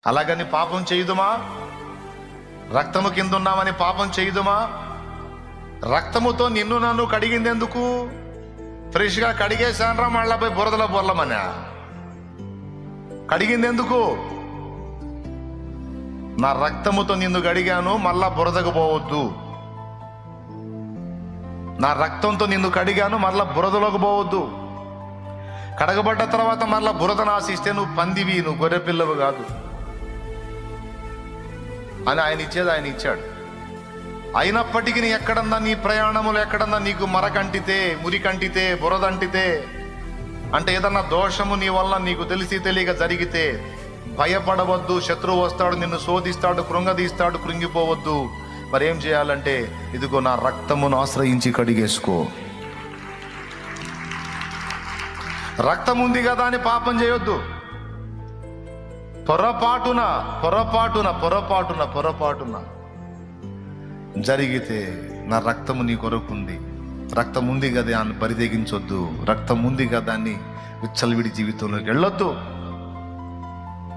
అలాగని పాపం చేయుదుమా? రక్తము కింద ఉన్నామని పాపం చేయుదుమా? రక్తముతో నిన్ను నన్ను కడిగింది ఎందుకు? ఫ్రెష్గా కడిగేశానరా మళ్ళా పోయి బురదలో బొర్లమనా? కడిగింది ఎందుకు? నా రక్తముతో నిన్ను కడిగాను, మళ్ళా బురదకు పోవద్దు. నా రక్తంతో నిన్ను కడిగాను, మళ్ళా బురదలోకి పోవద్దు. కడగబడ్డ తర్వాత మళ్ళా బురదను ఆశిస్తే నువ్వు పందివి, నువ్వు గొర్రె పిల్లవు కాదు అని ఆయన ఇచ్చేది ఆయన ఇచ్చాడు. అయినప్పటికీ నీ ఎక్కడన్నా నీ ప్రయాణములు ఎక్కడన్నా నీకు మరకంటితే, మురికంటితే, బురదంటితే, అంటే ఏదన్నా దోషము నీ వల్ల నీకు తెలిసి తెలియక జరిగితే భయపడవద్దు. శత్రువు వస్తాడు, నిన్ను శోధిస్తాడు, కృంగదీస్తాడు, కృంగిపోవద్దు. మరేం చేయాలంటే ఇదిగో నా రక్తమును ఆశ్రయించి కడిగేసుకో. రక్తం ఉంది కదా అని పాపం చేయొద్దు. పొరపాటున పొరపాటున పొరపాటున పొరపాటున జరిగితే నా రక్తము నీ కొరకుంది, రక్తం ఉంది కదా అని పరితెగించొద్దు. రక్తం ఉంది కదా అని విచ్చలవిడి జీవితంలోకి వెళ్ళొద్దు.